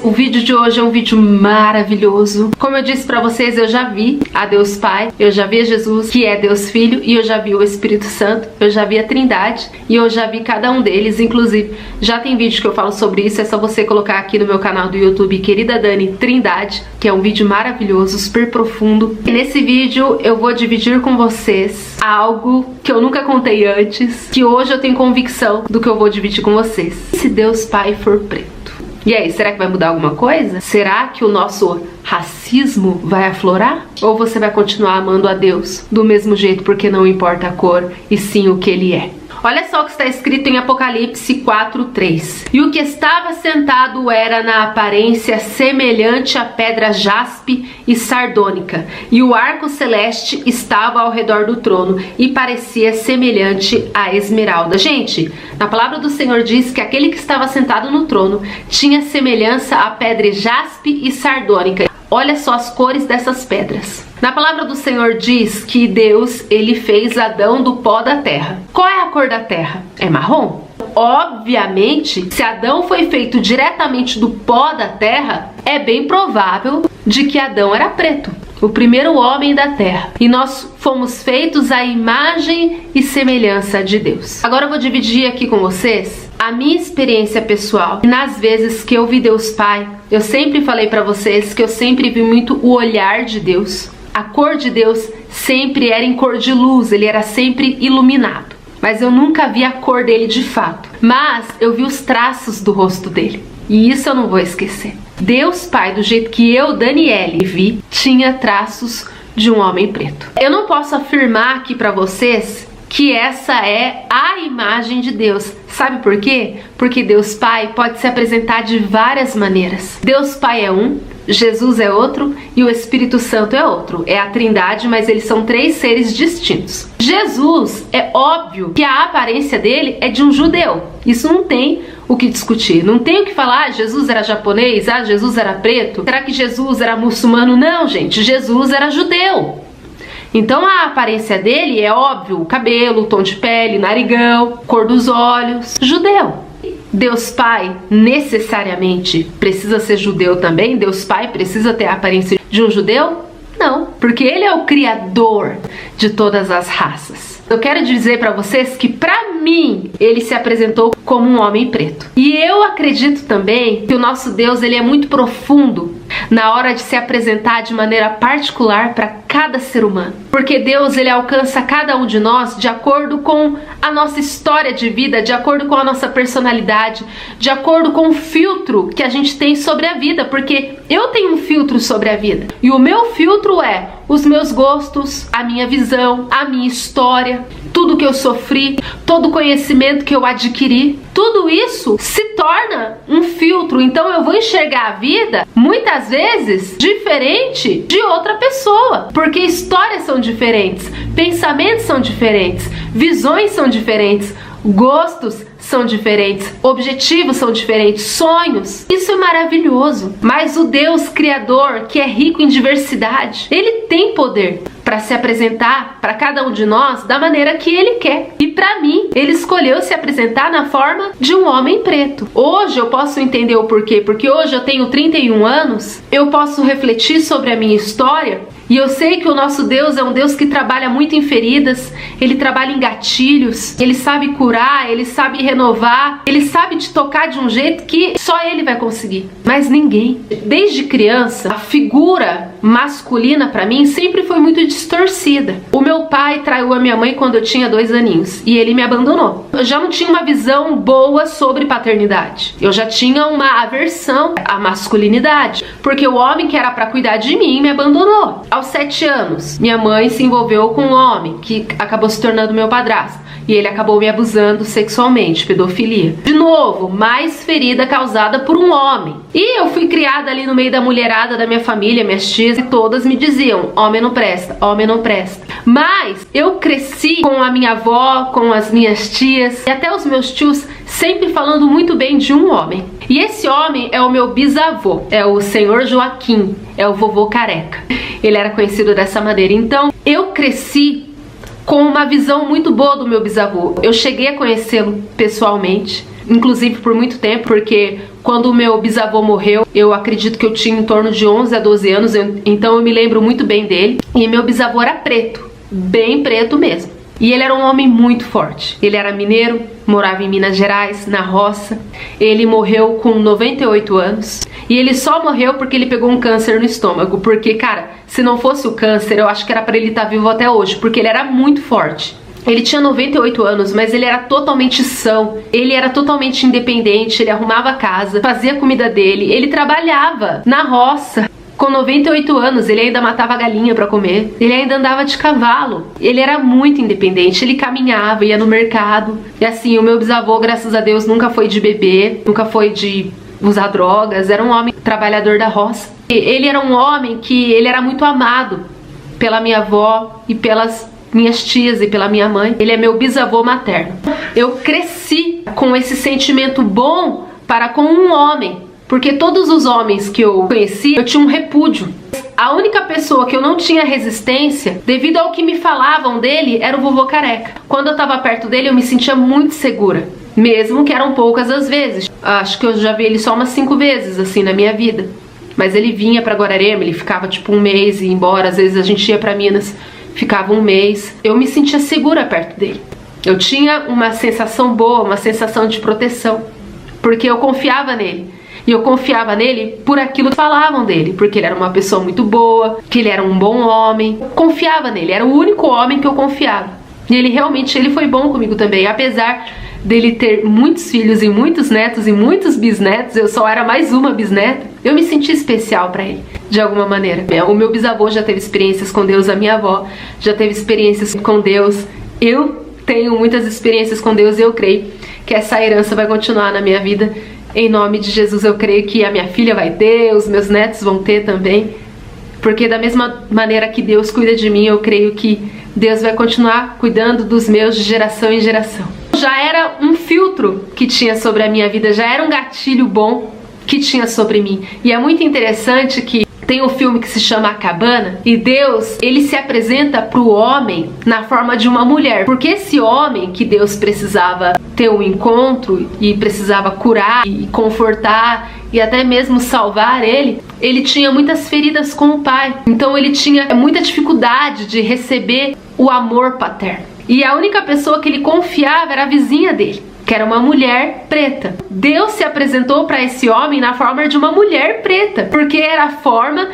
O vídeo de hoje é um vídeo maravilhoso. Como eu disse pra vocês, eu já vi a Deus Pai, eu já vi a Jesus, que é Deus Filho, e eu já vi o Espírito Santo, eu já vi a Trindade, e eu já vi cada um deles. Inclusive, já tem vídeo que eu falo sobre isso, é só você colocar aqui no meu canal do YouTube, Querida Dani Trindade, que é um vídeo maravilhoso, super profundo. E nesse vídeo eu vou dividir com vocês algo que eu nunca contei antes, que hoje eu tenho convicção do que eu vou dividir com vocês. Se Deus Pai for preto. E aí, será que vai mudar alguma coisa? Será que o nosso racismo vai aflorar? Ou você vai continuar amando a Deus do mesmo jeito, porque não importa a cor, e sim o que Ele é? Olha só o que está escrito em Apocalipse 4:3. E o que estava sentado era na aparência semelhante a pedra jaspe e sardônica, e o arco celeste estava ao redor do trono e parecia semelhante a esmeralda. Gente, na palavra do Senhor diz que aquele que estava sentado no trono tinha semelhança a pedra jaspe e sardônica. Olha só as cores dessas pedras. Na palavra do Senhor diz que Deus, ele fez Adão do pó da terra. Qual é a cor da terra? É marrom? Obviamente, se Adão foi feito diretamente do pó da terra, é bem provável de que Adão era preto, o primeiro homem da terra. E nós fomos feitos à imagem e semelhança de Deus. Agora eu vou dividir aqui com vocês a minha experiência pessoal. Nas vezes que eu vi Deus Pai, eu sempre falei pra vocês que eu sempre vi muito o olhar de Deus. A cor de Deus sempre era em cor de luz, ele era sempre iluminado. Mas eu nunca vi a cor dele de fato. Mas eu vi os traços do rosto dele. E isso eu não vou esquecer. Deus Pai, do jeito que eu, Daniele, vi, tinha traços de um homem preto. Eu não posso afirmar aqui pra vocês que essa é a imagem de Deus. Sabe por quê? Porque Deus Pai pode se apresentar de várias maneiras. Deus Pai é um, Jesus é outro e o Espírito Santo é outro. É a Trindade, mas eles são três seres distintos. Jesus, é óbvio que a aparência dele é de um judeu. Isso não tem o que discutir. Não tem o que falar, Jesus era japonês, Jesus era preto. Será que Jesus era muçulmano? Não, gente, Jesus era judeu. Então a aparência dele é óbvio, o cabelo, o tom de pele, narigão, cor dos olhos, judeu. Deus Pai necessariamente precisa ser judeu também? Deus Pai precisa ter a aparência de um judeu? Não, porque ele é o criador de todas as raças. Eu quero dizer para vocês que para mim ele se apresentou como um homem preto. E eu acredito também que o nosso Deus, ele é muito profundo na hora de se apresentar de maneira particular para cada ser humano. Porque Deus, ele alcança cada um de nós de acordo com a nossa história de vida, de acordo com a nossa personalidade, de acordo com o filtro que a gente tem sobre a vida. Porque eu tenho um filtro sobre a vida. E o meu filtro é os meus gostos, a minha visão, a minha história, tudo que eu sofri, todo o conhecimento que eu adquiri. Tudo isso se torna um filtro. Então eu vou enxergar a vida muitas vezes diferente de outra pessoa, porque histórias são diferentes, pensamentos são diferentes, visões são diferentes, gostos são diferentes, objetivos são diferentes, sonhos. Isso é maravilhoso. Mas o Deus Criador, que é rico em diversidade, ele tem poder para se apresentar para cada um de nós da maneira que ele quer. E para mim, ele escolheu se apresentar na forma de um homem preto. Hoje eu posso entender o porquê, porque hoje eu tenho 31 anos, eu posso refletir sobre a minha história. E eu sei que o nosso Deus é um Deus que trabalha muito em feridas, ele trabalha em gatilhos, ele sabe curar, ele sabe renovar, ele sabe te tocar de um jeito que só ele vai conseguir, mas ninguém. Desde criança, a figura masculina pra mim sempre foi muito distorcida. O meu pai traiu a minha mãe quando eu tinha 2 aninhos e ele me abandonou. Eu já não tinha uma visão boa sobre paternidade. Eu já tinha uma aversão à masculinidade, porque o homem que era pra cuidar de mim me abandonou. Aos 7 anos, minha mãe se envolveu com um homem que acabou se tornando meu padrasto. E ele acabou me abusando sexualmente, pedofilia. De novo, mais ferida causada por um homem. E eu fui criada ali no meio da mulherada da minha família, minhas tias, e todas me diziam, homem não presta, homem não presta. Mas eu cresci com a minha avó, com as minhas tias, e até os meus tios sempre falando muito bem de um homem. E esse homem é o meu bisavô, é o senhor Joaquim, é o vovô careca. Ele era conhecido dessa maneira. Então, eu cresci com uma visão muito boa do meu bisavô. Eu cheguei a conhecê-lo pessoalmente, inclusive por muito tempo, porque quando o meu bisavô morreu, eu acredito que eu tinha em torno de 11 a 12 anos, então eu me lembro muito bem dele. E meu bisavô era preto, bem preto mesmo. E ele era um homem muito forte. Ele era mineiro, morava em Minas Gerais, na roça. Ele morreu com 98 anos. E ele só morreu porque ele pegou um câncer no estômago. Porque, cara, se não fosse o câncer, eu acho que era pra ele estar vivo até hoje, porque ele era muito forte. Ele tinha 98 anos, mas ele era totalmente são, ele era totalmente independente, ele arrumava a casa, fazia a comida dele, ele trabalhava na roça. Com 98 anos, ele ainda matava galinha pra comer, ele ainda andava de cavalo, ele era muito independente, ele caminhava, ia no mercado. E assim, o meu bisavô, graças a Deus, nunca foi de beber, nunca foi de usar drogas, era um homem trabalhador da roça. Ele era um homem que ele era muito amado pela minha avó e pelas minhas tias e pela minha mãe. Ele é meu bisavô materno. Eu cresci com esse sentimento bom para com um homem, porque todos os homens que eu conheci, eu tinha um repúdio. A única pessoa que eu não tinha resistência, devido ao que me falavam dele, era o vovô Careca. Quando eu tava perto dele, eu me sentia muito segura, mesmo que eram poucas as vezes. Acho que eu já vi ele só umas 5 vezes, assim, na minha vida. Mas ele vinha pra Guararema, ele ficava tipo um mês e ia embora. Às vezes a gente ia pra Minas, ficava um mês. Eu me sentia segura perto dele. Eu tinha uma sensação boa, uma sensação de proteção, porque eu confiava nele. E eu confiava nele por aquilo que falavam dele, porque ele era uma pessoa muito boa, que ele era um bom homem. Eu confiava nele, era o único homem que eu confiava. E ele realmente, ele foi bom comigo também, apesar dele ter muitos filhos e muitos netos e muitos bisnetos, eu só era mais uma bisneta. Eu me senti especial pra ele, de alguma maneira. O meu bisavô já teve experiências com Deus, a minha avó já teve experiências com Deus. Eu tenho muitas experiências com Deus e eu creio que essa herança vai continuar na minha vida. Em nome de Jesus, eu creio que a minha filha vai ter, os meus netos vão ter também. Porque da mesma maneira que Deus cuida de mim, eu creio que Deus vai continuar cuidando dos meus de geração em geração. Já era um filtro que tinha sobre a minha vida, já era um gatilho bom que tinha sobre mim. E é muito interessante que tem um filme que se chama A Cabana, e Deus, ele se apresenta para o homem na forma de uma mulher, porque esse homem que Deus precisava ter um encontro e precisava curar e confortar e até mesmo salvar ele tinha muitas feridas com o pai, então ele tinha muita dificuldade de receber o amor paterno. E a única pessoa que ele confiava era a vizinha dele, que era uma mulher preta. Deus se apresentou para esse homem na forma de uma mulher preta, porque era a forma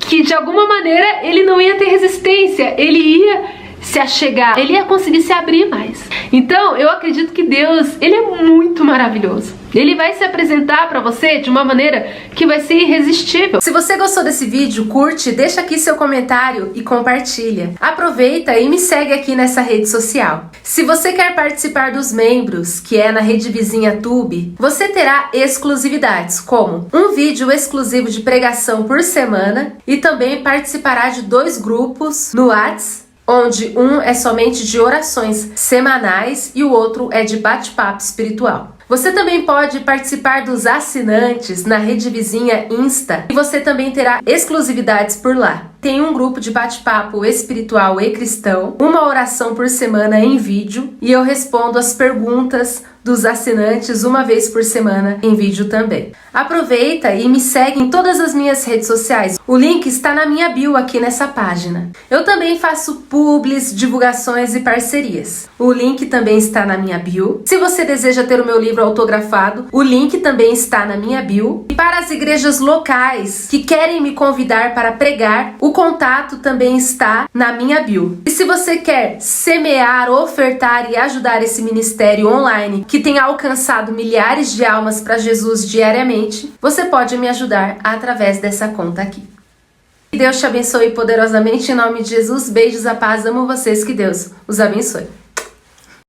que de alguma maneira ele não ia ter resistência, ele ia se achegar, ele ia conseguir se abrir mais. Então eu acredito que Deus, ele é muito maravilhoso. Ele vai se apresentar para você de uma maneira que vai ser irresistível. Se você gostou desse vídeo, curte, deixa aqui seu comentário e compartilha. Aproveita e me segue aqui nessa rede social. Se você quer participar dos membros, que é na rede vizinha Tube, você terá exclusividades, como um vídeo exclusivo de pregação por semana e também participará de 2 grupos no WhatsApp, onde um é somente de orações semanais e o outro é de bate-papo espiritual. Você também pode participar dos assinantes na rede vizinha Insta e você também terá exclusividades por lá. Tem um grupo de bate-papo espiritual e cristão, uma oração por semana em vídeo e eu respondo as perguntas dos assinantes uma vez por semana em vídeo também. Aproveita e me segue em todas as minhas redes sociais. O link está na minha bio aqui nessa página. Eu também faço publis, divulgações e parcerias. O link também está na minha bio. Se você deseja ter o meu livro autografado, o link também está na minha bio. E para as igrejas locais que querem me convidar para pregar, o contato também está na minha bio. E se você quer semear, ofertar e ajudar esse ministério online que tem alcançado milhares de almas para Jesus diariamente, você pode me ajudar através dessa conta aqui. Que Deus te abençoe poderosamente em nome de Jesus. Beijos, a paz, amo vocês, que Deus os abençoe.